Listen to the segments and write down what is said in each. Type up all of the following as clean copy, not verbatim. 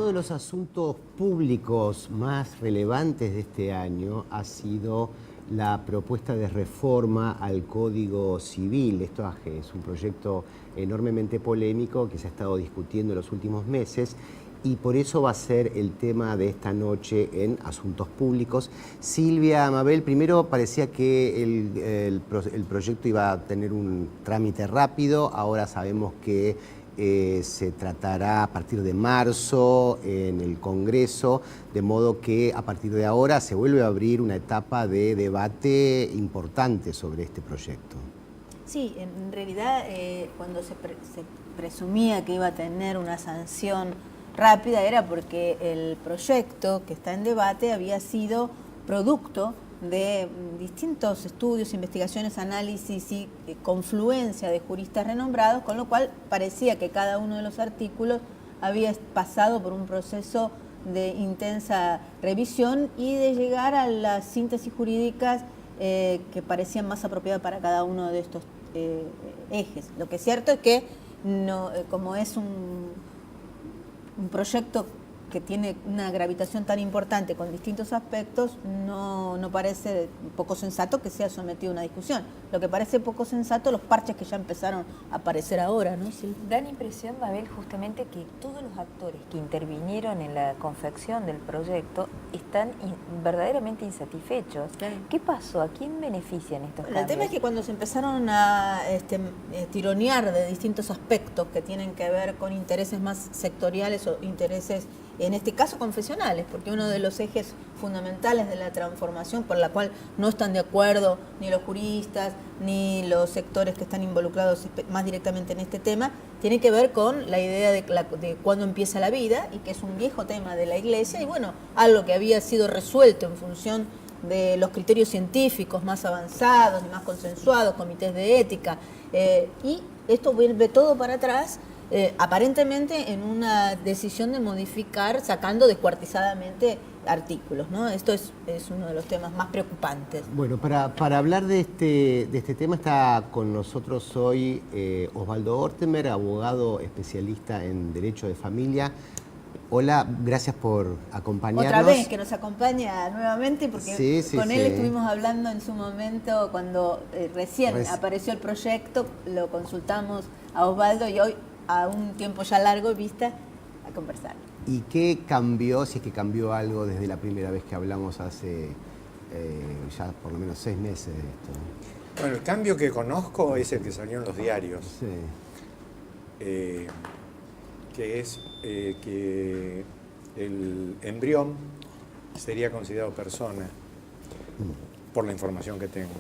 uno de los asuntos públicos más relevantes de este año ha sido la propuesta de reforma al Código Civil. Esto es un proyecto enormemente polémico que se ha estado discutiendo en los últimos meses y por eso va a ser el tema de esta noche en Asuntos Públicos. Silvia, Mabel, primero parecía que el proyecto iba a tener un trámite rápido, ahora sabemos que se tratará a partir de marzo en el Congreso, de modo que a partir de ahora se vuelve a abrir una etapa de debate importante sobre este proyecto. Sí, en realidad cuando se presumía que iba a tener una sanción rápida era porque el proyecto que está en debate había sido producto de distintos estudios, investigaciones, análisis y confluencia de juristas renombrados, con lo cual parecía que cada uno de los artículos había pasado por un proceso de intensa revisión y de llegar a las síntesis jurídicas que parecían más apropiadas para cada uno de estos ejes. Lo que es cierto es que no, como es un proyecto que tiene una gravitación tan importante con distintos aspectos, no parece poco sensato que sea sometido a una discusión. Lo que parece poco sensato, los parches que ya empezaron a aparecer ahora, ¿no? Sí. Da la impresión, Mabel, justamente que todos los actores que intervinieron en la confección del proyecto están verdaderamente insatisfechos. Claro. ¿Qué pasó? ¿A quién benefician estos cambios? El tema es que cuando se empezaron a tironear de distintos aspectos que tienen que ver con intereses más sectoriales o intereses, en este caso confesionales, porque uno de los ejes fundamentales de la transformación por la cual no están de acuerdo ni los juristas ni los sectores que están involucrados más directamente en este tema, tiene que ver con la idea de cuándo empieza la vida, y que es un viejo tema de la Iglesia, y bueno, algo que había sido resuelto en función de los criterios científicos más avanzados y más consensuados, comités de ética, y esto vuelve todo para atrás, aparentemente en una decisión de modificar, sacando descuartizadamente artículos, ¿no? Esto es uno de los temas más preocupantes. Bueno, para hablar de este tema está con nosotros hoy Osvaldo Ortemer, abogado especialista en Derecho de Familia. Hola, gracias por acompañarnos. Otra vez que nos acompaña nuevamente, porque con él estuvimos hablando en su momento cuando recién apareció el proyecto, lo consultamos a Osvaldo y hoy a un tiempo ya largo vista a conversar. ¿Y qué cambió, si es que cambió algo desde la primera vez que hablamos hace ya por lo menos 6 meses de esto? Bueno, el cambio que conozco es el que salió en los diarios, que es que el embrión sería considerado persona, por la información que tengo.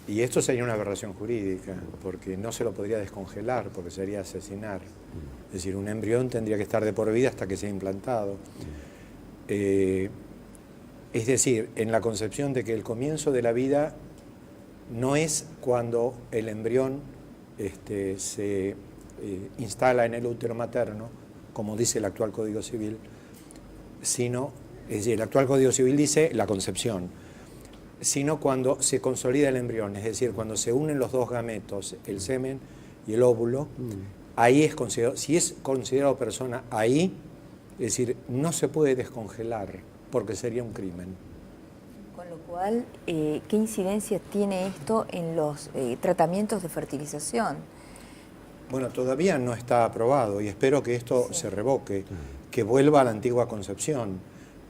Y esto sería una aberración jurídica, porque no se lo podría descongelar, porque sería asesinar. Es decir, un embrión tendría que estar de por vida hasta que sea implantado. Es decir, en la concepción de que el comienzo de la vida no es cuando el embrión se instala en el útero materno, como dice el actual Código Civil, sino, es decir, el actual Código Civil dice la concepción, sino cuando se consolida el embrión, es decir, cuando se unen los dos gametos, el semen y el óvulo, ahí es considerado, si es considerado persona, ahí, es decir, no se puede descongelar, porque sería un crimen. Con lo cual, ¿qué incidencia tiene esto en los tratamientos de fertilización? Bueno, todavía no está aprobado y espero que esto se revoque, que vuelva a la antigua concepción.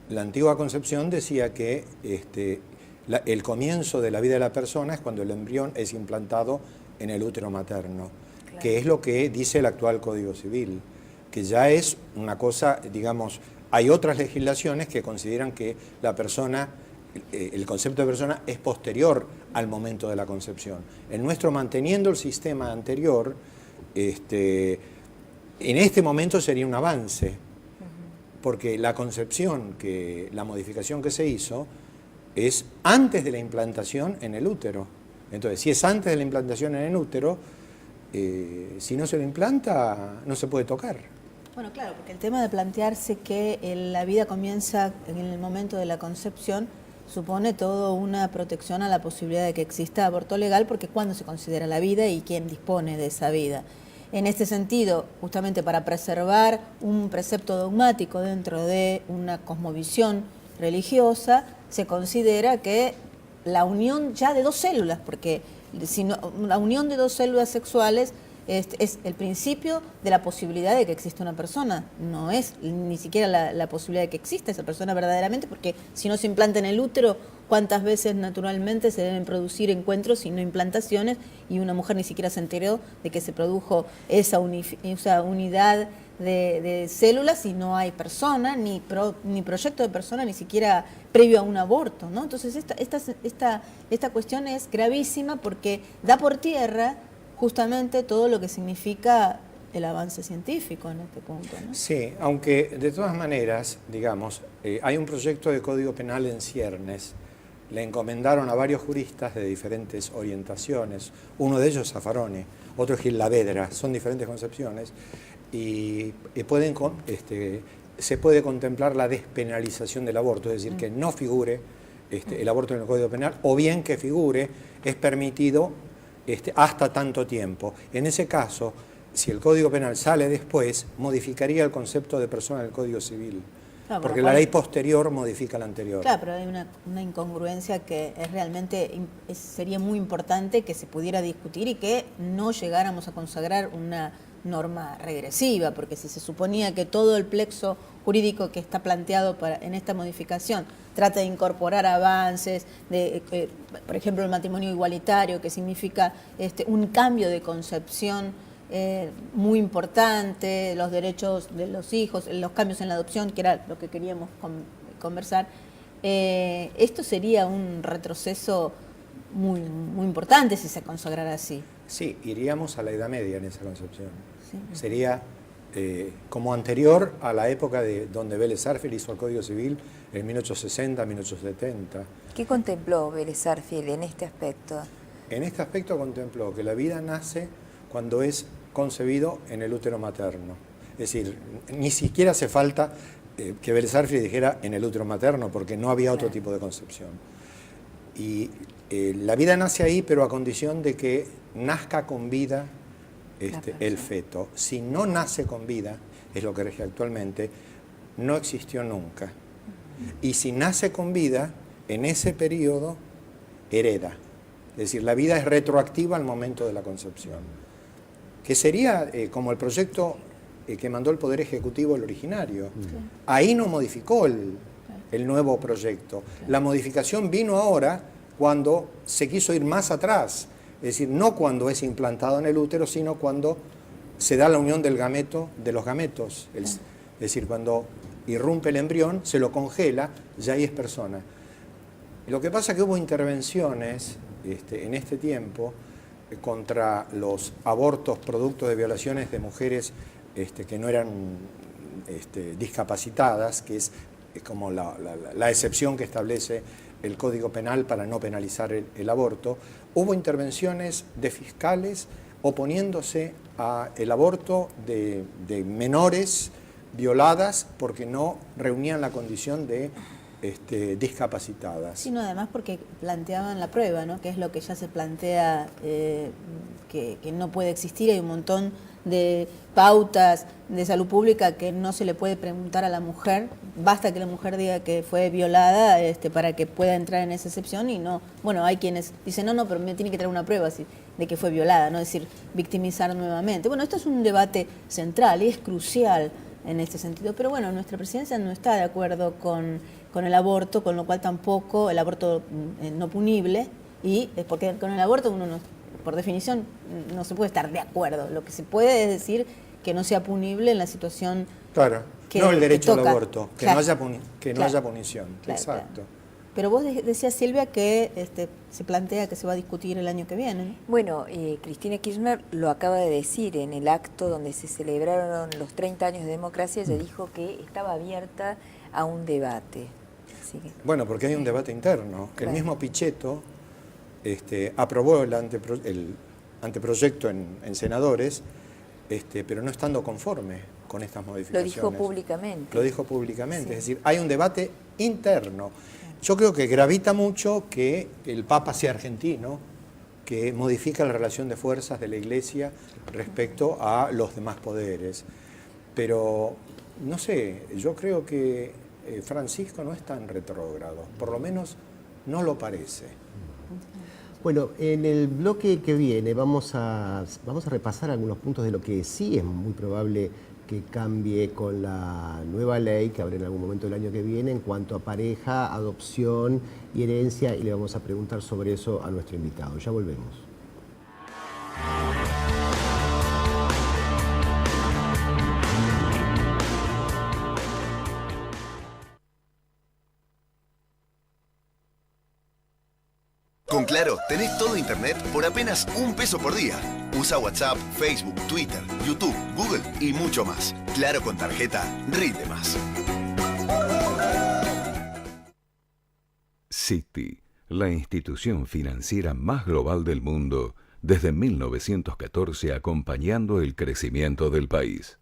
La antigua concepción decía que el comienzo de la vida de la persona es cuando el embrión es implantado en el útero materno, claro, que es lo que dice el actual Código Civil, que ya es una cosa, digamos, hay otras legislaciones que consideran que la persona, el concepto de persona es posterior al momento de la concepción. El nuestro, manteniendo el sistema anterior, en este momento sería un avance, porque la concepción, la modificación que se hizo, es antes de la implantación en el útero. Entonces, si es antes de la implantación en el útero, si no se lo implanta, no se puede tocar. Bueno, claro, porque el tema de plantearse que la vida comienza en el momento de la concepción supone toda una protección a la posibilidad de que exista aborto legal, porque cuándo se considera la vida y quién dispone de esa vida. En este sentido, justamente para preservar un precepto dogmático dentro de una cosmovisión religiosa, se considera que la unión ya de dos células, porque si no, la unión de dos células sexuales es el principio de la posibilidad de que exista una persona, no es ni siquiera la posibilidad de que exista esa persona verdaderamente, porque si no se implanta en el útero, ¿cuántas veces naturalmente se deben producir encuentros y no implantaciones? Y una mujer ni siquiera se enteró de que se produjo esa unidad de células y no hay persona, ni proyecto de persona, ni siquiera previo a un aborto, ¿no? Entonces esta cuestión es gravísima porque da por tierra justamente todo lo que significa el avance científico en este punto, ¿no? Sí, aunque de todas maneras, digamos, hay un proyecto de Código Penal en ciernes. Le encomendaron a varios juristas de diferentes orientaciones, uno de ellos Zaffaroni, otro Gil Lavedra, son diferentes concepciones, y se puede contemplar la despenalización del aborto, es decir, que no figure el aborto en el Código Penal, o bien que figure, es permitido hasta tanto tiempo. En ese caso, si el Código Penal sale después, modificaría el concepto de persona del Código Civil. Claro, porque la ley posterior modifica la anterior. Claro, pero hay una incongruencia que es realmente sería muy importante que se pudiera discutir y que no llegáramos a consagrar una norma regresiva, porque si se suponía que todo el plexo jurídico que está planteado en esta modificación trata de incorporar avances, por ejemplo, el matrimonio igualitario, que significa un cambio de concepción muy importante, los derechos de los hijos, los cambios en la adopción, que era lo que queríamos conversar, esto sería un retroceso muy, muy importante si se consagrara así. Sí, iríamos a la Edad Media en esa concepción. Sí. Sería como anterior a la época donde Vélez Sarsfield hizo el Código Civil en 1860, 1870. ¿Qué contempló Vélez Sarsfield en este aspecto? En este aspecto contempló que la vida nace cuando es concebido en el útero materno. Es decir, ni siquiera hace falta que Vélez Sarsfield dijera en el útero materno, porque no había otro tipo de concepción. Y la vida nace ahí, pero a condición de que nazca con vida el feto. Si no nace con vida, es lo que rige actualmente, no existió nunca. Y si nace con vida, en ese periodo hereda. Es decir, la vida es retroactiva al momento de la concepción. Que sería como el proyecto que mandó el Poder Ejecutivo, el originario. Ahí no modificó el nuevo proyecto. La modificación vino ahora cuando se quiso ir más atrás. Es decir, no cuando es implantado en el útero, sino cuando se da la unión del gameto, de los gametos. Es decir, cuando irrumpe el embrión, se lo congela, ya ahí es persona. Lo que pasa es que hubo intervenciones en este tiempo contra los abortos producto de violaciones de mujeres que no eran discapacitadas, que es como la excepción que establece el Código Penal para no penalizar el aborto. Hubo intervenciones de fiscales oponiéndose al aborto de menores violadas porque no reunían la condición de discapacitadas. Sino además porque planteaban la prueba, ¿no? Que es lo que ya se plantea que no puede existir. Hay un montón de pautas de salud pública que no se le puede preguntar a la mujer, basta que la mujer diga que fue violada para que pueda entrar en esa excepción, y no, bueno, hay quienes dicen no, pero me tiene que traer una prueba así, de que fue violada, no decir victimizar nuevamente. Bueno, esto es un debate central y es crucial en este sentido, pero bueno, nuestra presidencia no está de acuerdo con el aborto, con lo cual tampoco el aborto no punible, y porque con el aborto uno no, por definición no se puede estar de acuerdo. Lo que se puede es decir que no sea punible en la situación. Claro, no el derecho al aborto, que claro, no haya punición. Claro, exacto. Claro. Pero vos decías, Silvia, que se plantea que se va a discutir el año que viene, ¿no? Bueno, Cristina Kirchner lo acaba de decir en el acto donde se celebraron los 30 años de democracia. Ella dijo que estaba abierta a un debate. Así que, bueno, porque hay un debate interno. Claro. El mismo Pichetto aprobó el anteproyecto en senadores, pero no estando conforme con estas modificaciones. Lo dijo públicamente. Lo dijo públicamente, sí. Es decir, hay un debate interno. Yo creo que gravita mucho que el Papa sea argentino, que modifica la relación de fuerzas de la Iglesia respecto a los demás poderes. Pero, no sé, yo creo que Francisco no es tan retrógrado, por lo menos no lo parece. Bueno, en el bloque que viene vamos a repasar algunos puntos de lo que sí es muy probable que cambie con la nueva ley que habrá en algún momento del año que viene en cuanto a pareja, adopción y herencia, y le vamos a preguntar sobre eso a nuestro invitado. Ya volvemos. Con Claro, tenés todo internet por apenas $1 por día. Usa WhatsApp, Facebook, Twitter, YouTube, Google y mucho más. Claro con tarjeta, rinde más. Citi, la institución financiera más global del mundo, desde 1914 acompañando el crecimiento del país.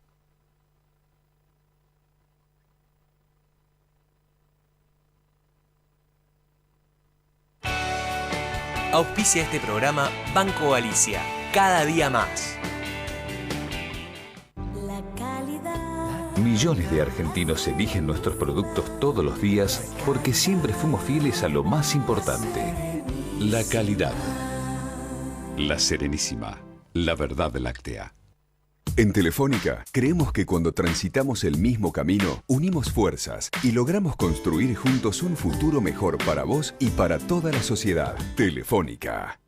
Auspicia este programa Banco Galicia, cada día más. Millones de argentinos eligen nuestros productos todos los días porque siempre fuimos fieles a lo más importante: la calidad. La Serenísima, la verdad láctea. En Telefónica, creemos que cuando transitamos el mismo camino, unimos fuerzas y logramos construir juntos un futuro mejor para vos y para toda la sociedad. Telefónica.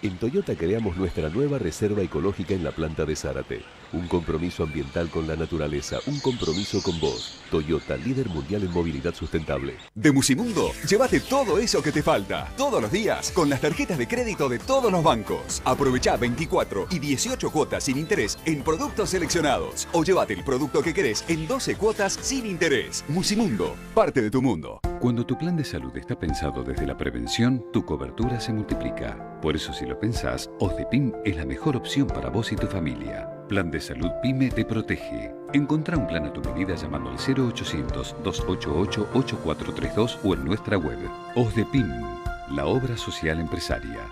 En Toyota creamos nuestra nueva reserva ecológica en la planta de Zárate. Un compromiso ambiental con la naturaleza, un compromiso con vos. Toyota, líder mundial en movilidad sustentable. De Musimundo, llévate todo eso que te falta, todos los días, con las tarjetas de crédito de todos los bancos. Aprovechá 24 y 18 cuotas sin interés en productos seleccionados. O llévate el producto que querés en 12 cuotas sin interés. Musimundo, parte de tu mundo. Cuando tu plan de salud está pensado desde la prevención, tu cobertura se multiplica. Por eso, si lo pensás, OSDEPIM es la mejor opción para vos y tu familia. Plan de Salud PYME te protege. Encontrá un plan a tu medida llamando al 0800-288-8432 o en nuestra web. OSDEPIM, la obra social empresaria.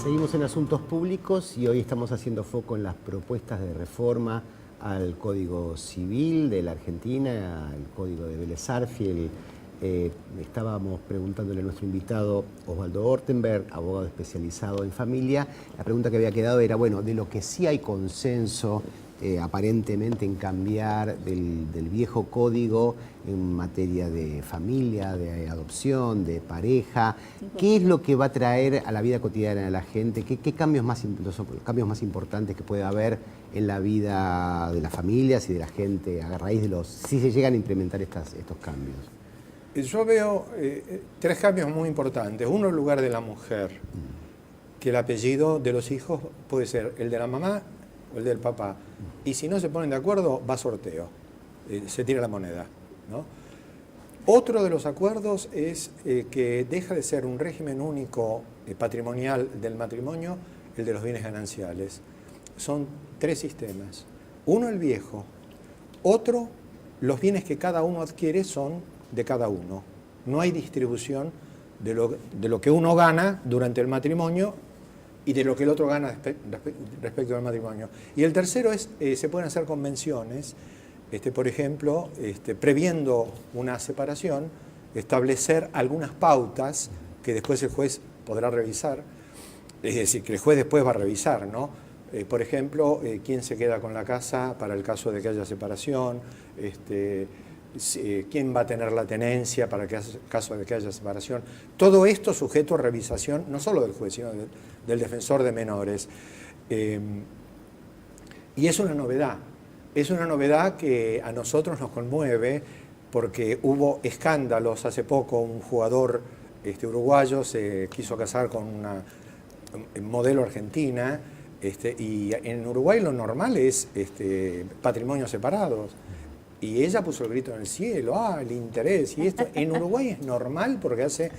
Seguimos en Asuntos Públicos y hoy estamos haciendo foco en las propuestas de reforma al Código Civil de la Argentina, al Código de Vélez Arfiel. Estábamos preguntándole a nuestro invitado Osvaldo Ortenberg, abogado especializado en familia. La pregunta que había quedado era, bueno, de lo que sí hay consenso aparentemente en cambiar del viejo código en materia de familia, de adopción, de pareja. ¿Qué es lo que va a traer a la vida cotidiana de la gente? ¿Qué cambios los cambios más importantes que puede haber en la vida de las familias y de la gente a raíz de si se llegan a implementar estos cambios? Yo veo 3 cambios muy importantes. Uno, el lugar de la mujer, que el apellido de los hijos puede ser el de la mamá o el del papá. Y si no se ponen de acuerdo, va a sorteo, se tira la moneda, ¿no? Otro de los acuerdos es que deja de ser un régimen único patrimonial del matrimonio el de los bienes gananciales. Son 3 sistemas. Uno, el viejo. Otro, los bienes que cada uno adquiere son de cada uno. No hay distribución de lo que uno gana durante el matrimonio y de lo que el otro gana respecto al matrimonio. Y el tercero es, se pueden hacer convenciones, por ejemplo, previendo una separación, establecer algunas pautas que después el juez podrá revisar, es decir, que el juez después va a revisar, ¿no? Por ejemplo, quién se queda con la casa para el caso de que haya separación, quién va a tener la tenencia para el caso de que haya separación. Todo esto sujeto a revisación, no solo del juez, sino del defensor de menores. Y es una novedad que a nosotros nos conmueve porque hubo escándalos. Hace poco un jugador uruguayo se quiso casar con una modelo argentina, y en Uruguay lo normal es patrimonios separados. Y ella puso el grito en el cielo, el interés, y esto en Uruguay es normal porque hace,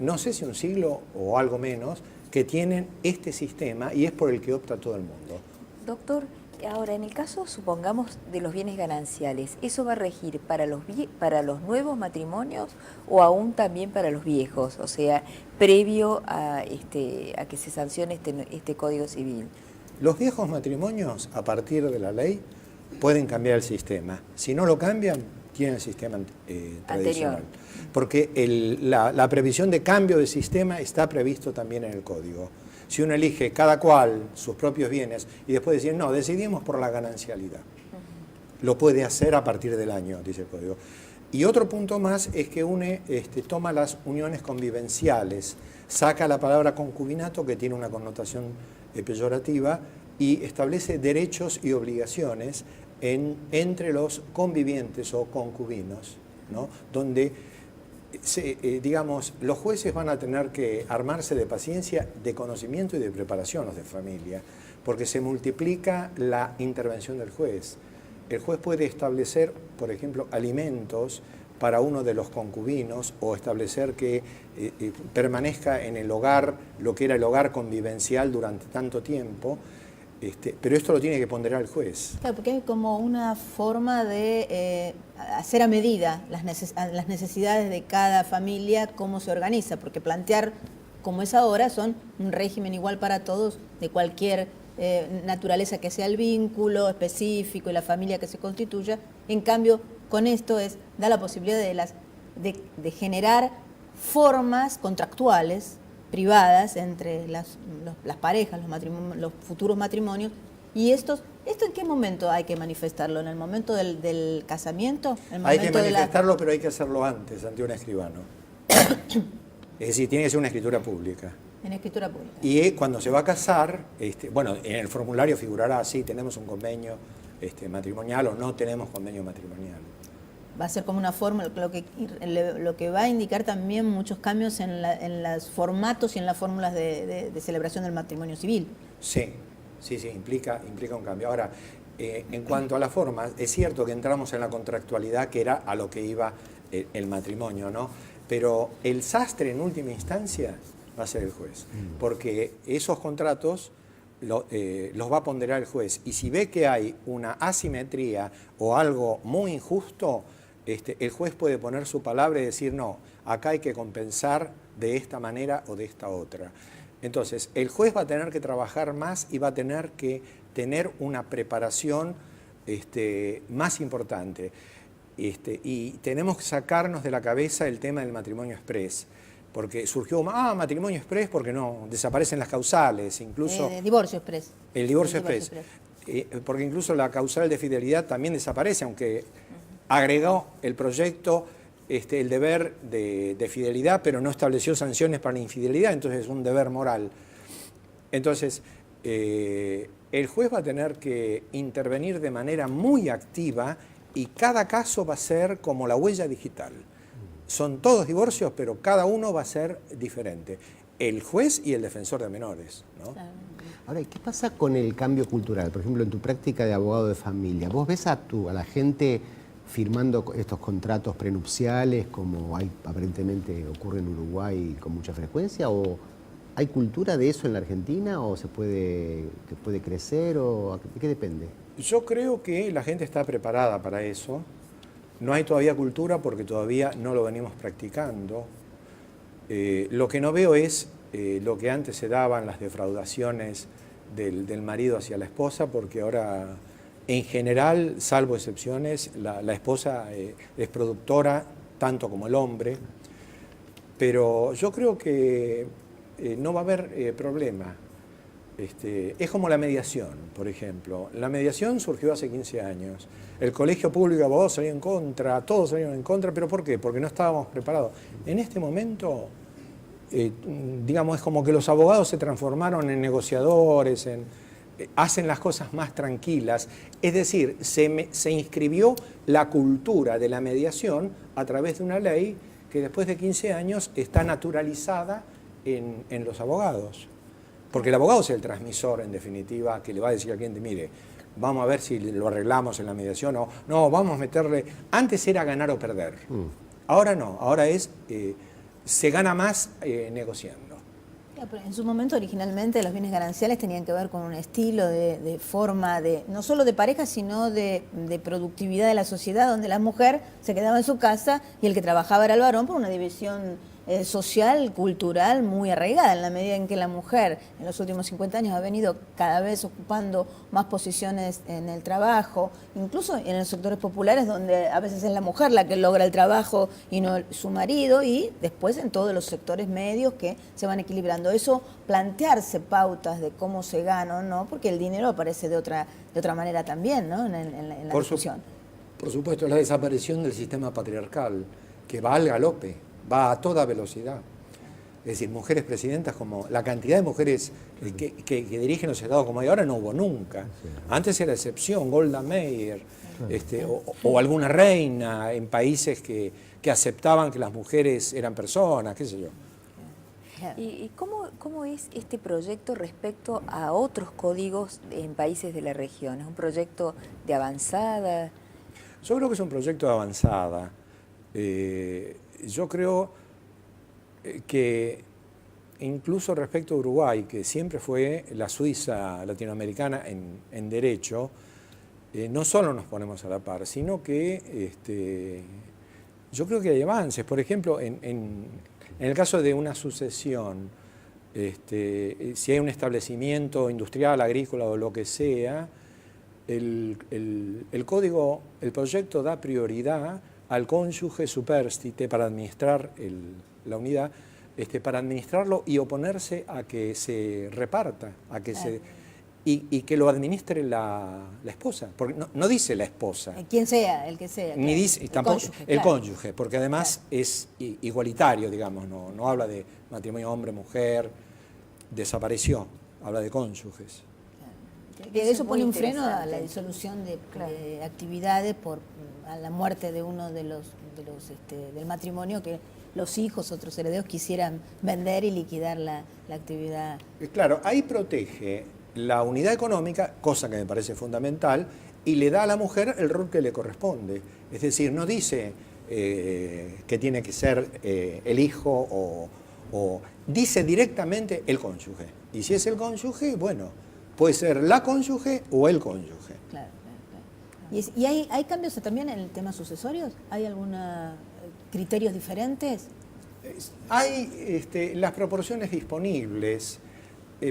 no sé si un siglo o algo menos, que tienen este sistema y es por el que opta todo el mundo. Doctor, ahora en el caso, supongamos, de los bienes gananciales, ¿eso va a regir para los nuevos matrimonios o aún también para los viejos? O sea, previo a que se sancione este Código Civil. Los viejos matrimonios, a partir de la ley, pueden cambiar el sistema. Si no lo cambian, tienen el sistema tradicional. Porque la previsión de cambio de sistema está previsto también en el Código. Si uno elige cada cual sus propios bienes y después decir, no, decidimos por la ganancialidad. Lo puede hacer a partir del año, dice el Código. Y otro punto más es que toma las uniones convivenciales, saca la palabra concubinato, que tiene una connotación peyorativa, y establece derechos y obligaciones entre los convivientes o concubinos, ¿no? Donde, digamos, los jueces van a tener que armarse de paciencia, de conocimiento y de preparación, los de familia, porque se multiplica la intervención del juez. El juez puede establecer, por ejemplo, alimentos para uno de los concubinos o establecer que permanezca en el hogar lo que era el hogar convivencial durante tanto tiempo. Pero esto lo tiene que ponderar el juez. Claro, porque hay como una forma de hacer a medida las necesidades de cada familia, cómo se organiza, porque plantear como es ahora son un régimen igual para todos, de cualquier naturaleza que sea el vínculo específico y la familia que se constituya. En cambio, con esto da la posibilidad de generar formas contractuales privadas entre las parejas, los futuros matrimonios. ¿Y esto en qué momento hay que manifestarlo? ¿En el momento del casamiento? Hay que manifestarlo, pero hay que hacerlo antes, ante un escribano. Es decir, tiene que ser una escritura pública. En escritura pública. Y cuando se va a casar, bueno, en el formulario figurará así, tenemos un convenio matrimonial o no tenemos convenio matrimonial. Va a ser como una forma, lo que va a indicar también muchos cambios en los formatos y en las fórmulas de celebración del matrimonio civil. Sí, implica un cambio. Ahora, en cuanto a la forma, es cierto que entramos en la contractualidad, que era a lo que iba el matrimonio, ¿no? Pero el sastre en última instancia va a ser el juez, porque esos contratos los va a ponderar el juez, y si ve que hay una asimetría o algo muy injusto, el juez puede poner su palabra y decir, no, acá hay que compensar de esta manera o de esta otra. Entonces, el juez va a tener que trabajar más y va a tener que tener una preparación más importante. Y tenemos que sacarnos de la cabeza el tema del matrimonio exprés, porque surgió, matrimonio exprés, porque no, desaparecen las causales, incluso... divorcio exprés. El divorcio exprés. Porque incluso la causal de fidelidad también desaparece, aunque agregó el proyecto el deber de fidelidad, pero no estableció sanciones para la infidelidad, entonces es un deber moral. Entonces, el juez va a tener que intervenir de manera muy activa y cada caso va a ser como la huella digital. Son todos divorcios, pero cada uno va a ser diferente. El juez y el defensor de menores, ¿no? Claro. Ahora, ¿qué pasa con el cambio cultural? Por ejemplo, en tu práctica de abogado de familia, ¿vos ves a la gente firmando estos contratos prenupciales como aparentemente ocurre en Uruguay con mucha frecuencia? ¿O hay cultura de eso en la Argentina? ¿O se puede crecer? ¿O de qué depende? Yo creo que la gente está preparada para eso. No hay todavía cultura porque todavía no lo venimos practicando. Lo que no veo es lo que antes se daban, las defraudaciones del marido hacia la esposa, porque ahora, en general, salvo excepciones, la esposa es productora tanto como el hombre. Pero yo creo que no va a haber problema. Es como la mediación, por ejemplo. La mediación surgió hace 15 años. El Colegio Público de Abogados salió en contra, todos salieron en contra, ¿pero por qué? Porque no estábamos preparados. En este momento, digamos, es como que los abogados se transformaron en negociadores, hacen las cosas más tranquilas. Es decir, se inscribió la cultura de la mediación a través de una ley que después de 15 años está naturalizada en los abogados. Porque el abogado es el transmisor, en definitiva, que le va a decir al cliente, mire, vamos a ver si lo arreglamos en la mediación o no, vamos a meterle... Antes era ganar o perder. Ahora no, ahora se gana más negociando. En su momento, originalmente, los bienes gananciales tenían que ver con un estilo de forma, no solo de pareja, sino de productividad de la sociedad, donde la mujer se quedaba en su casa y el que trabajaba era el varón, por una división social, cultural muy arraigada, en la medida en que la mujer en los últimos 50 años ha venido cada vez ocupando más posiciones en el trabajo, incluso en los sectores populares donde a veces es la mujer la que logra el trabajo y no su marido, y después en todos los sectores medios que se van equilibrando. Eso, plantearse pautas de cómo se gana o no, porque el dinero aparece de otra manera también, ¿no? en la discusión. Por supuesto, la desaparición del sistema patriarcal, que va al galope, va a toda velocidad. Es decir, mujeres presidentas, como la cantidad de mujeres que dirigen los estados como hay ahora, no hubo nunca. Antes era excepción, Golda Meir, o alguna reina en países que aceptaban que las mujeres eran personas, qué sé yo. ¿Y cómo es este proyecto respecto a otros códigos en países de la región? ¿Es un proyecto de avanzada? Yo creo que es un proyecto de avanzada. Yo creo que incluso respecto a Uruguay, que siempre fue la Suiza latinoamericana en derecho, no solo nos ponemos a la par, sino que yo creo que hay avances. Por ejemplo, en el caso de una sucesión, si hay un establecimiento industrial, agrícola o lo que sea, el proyecto da prioridad al cónyuge supérstite para administrar la unidad, para administrarlo y oponerse a que se reparta, y que lo administre la esposa, porque no dice la esposa. Quien sea, el que sea. Ni dice, tampoco el cónyuge, porque además es igualitario, digamos, no habla de matrimonio hombre-mujer, desapareció, habla de cónyuges. Eso pone un freno a la disolución de actividades a la muerte de uno del matrimonio, que los hijos, otros herederos, quisieran vender y liquidar la actividad. Claro, ahí protege la unidad económica, cosa que me parece fundamental, y le da a la mujer el rol que le corresponde. Es decir, no dice que tiene que ser el hijo o dice directamente el cónyuge. Y si es el cónyuge, bueno, puede ser la cónyuge o el cónyuge. Claro. ¿Y hay cambios también en el tema sucesorios? ¿Hay algunos criterios diferentes? Hay las proporciones disponibles,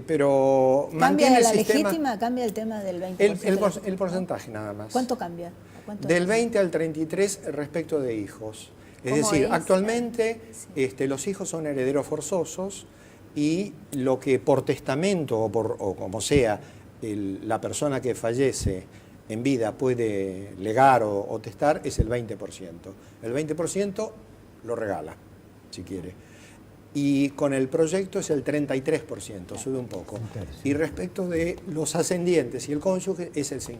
pero ¿Cambia mantiene la el sistema, legítima? ¿Cambia el tema del 20%? el porcentaje nada más. ¿Cuánto cambia? Del 20 al 33 respecto de hijos. Es decir, actualmente los hijos son herederos forzosos, y lo que por testamento o como sea la persona que fallece en vida puede legar o testar es el 20%. El 20% lo regala, si quiere. Y con el proyecto es el 33%, sube un poco. Y respecto de los ascendientes y el cónyuge es el 50%.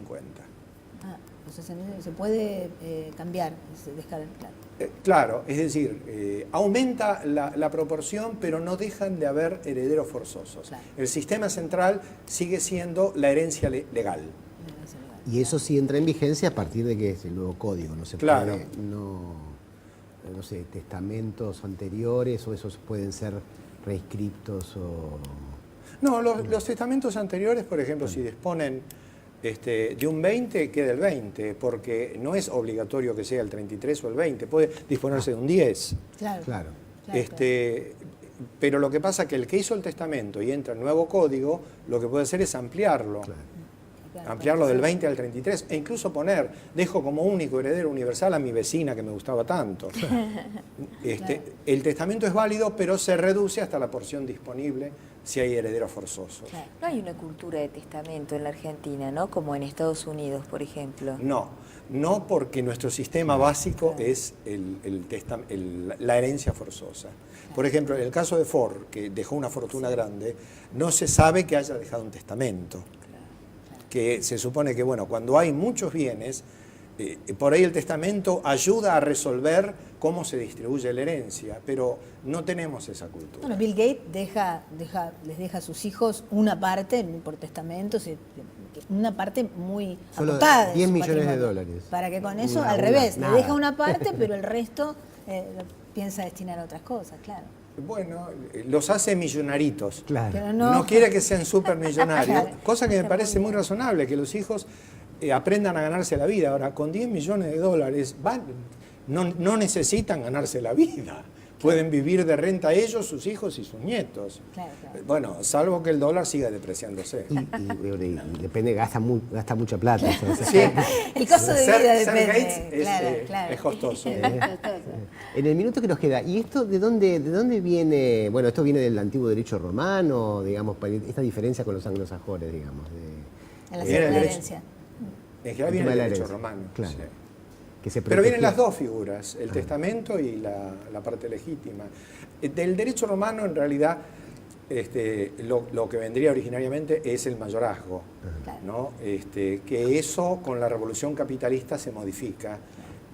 Los ascendientes se puede cambiar, dejar claro. Claro, es decir, aumenta la proporción, pero no dejan de haber herederos forzosos. Claro. El sistema central sigue siendo la herencia legal. Y eso sí entra en vigencia a partir de que es el nuevo código. No se puede, no sé, testamentos anteriores o esos pueden ser reescriptos o... No, los testamentos anteriores, por ejemplo, si disponen de un 20, queda el 20, porque no es obligatorio que sea el 33 o el 20, puede disponerse de un 10. Claro. Pero lo que pasa es que el que hizo el testamento y entra el nuevo código, lo que puede hacer es ampliarlo. Ampliarlo del 20 al 33 e incluso dejo como único heredero universal a mi vecina que me gustaba tanto. El testamento es válido, pero se reduce hasta la porción disponible si hay herederos forzosos. No hay una cultura de testamento en la Argentina, ¿no? Como en Estados Unidos, por ejemplo. No, porque nuestro sistema básico es la herencia forzosa. Por ejemplo, en el caso de Ford, que dejó una fortuna grande, no se sabe que haya dejado un testamento. Que se supone que, cuando hay muchos bienes, por ahí el testamento ayuda a resolver cómo se distribuye la herencia, pero no tenemos esa cultura. Bueno, Bill Gates les deja a sus hijos una parte por testamento, una parte muy acotada. $10 millones. Para que con eso, al revés, le deja una parte, pero el resto piensa destinar a otras cosas, claro. Bueno, los hace millonaritos. Claro. Pero No quiere que sean supermillonarios, Claro. cosa que me Está parece muy muy bien. razonable, que los hijos aprendan a ganarse la vida. Ahora, con 10 millones de dólares no necesitan ganarse la vida. Pueden vivir de renta ellos, sus hijos y sus nietos. Claro, claro. Bueno, salvo que el dólar siga depreciándose. Y depende, gasta mucha plata. Entonces. Sí. El costo de Ser- vida ser depende. Gates Claro. es costoso. Es costoso. En el minuto que nos queda, ¿y esto de dónde viene? Bueno, esto viene del antiguo derecho romano, digamos, esta diferencia con los anglosajones, digamos. En la Viene el derecho. herencia. En general El viene tema el de la derecho herencia, romano. claro. Sí. Que se Pero vienen protegía. las dos figuras, el testamento y la parte legítima. Del derecho romano, en realidad, lo que vendría originariamente es el mayorazgo, ¿no? Que eso con la revolución capitalista se modifica.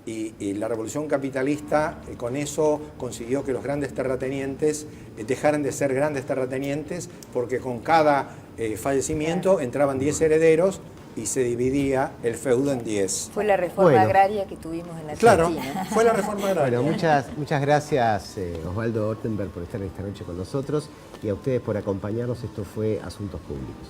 Y la revolución capitalista con eso consiguió que los grandes terratenientes dejaran de ser grandes terratenientes, porque con cada fallecimiento entraban 10 herederos y se dividía el feudo en 10. Fue la reforma Bueno. agraria que tuvimos en la Claro, Argentina. fue la reforma agraria. Bueno, muchas gracias Osvaldo Ortenberg por estar esta noche con nosotros y a ustedes por acompañarnos. Esto fue Asuntos Públicos.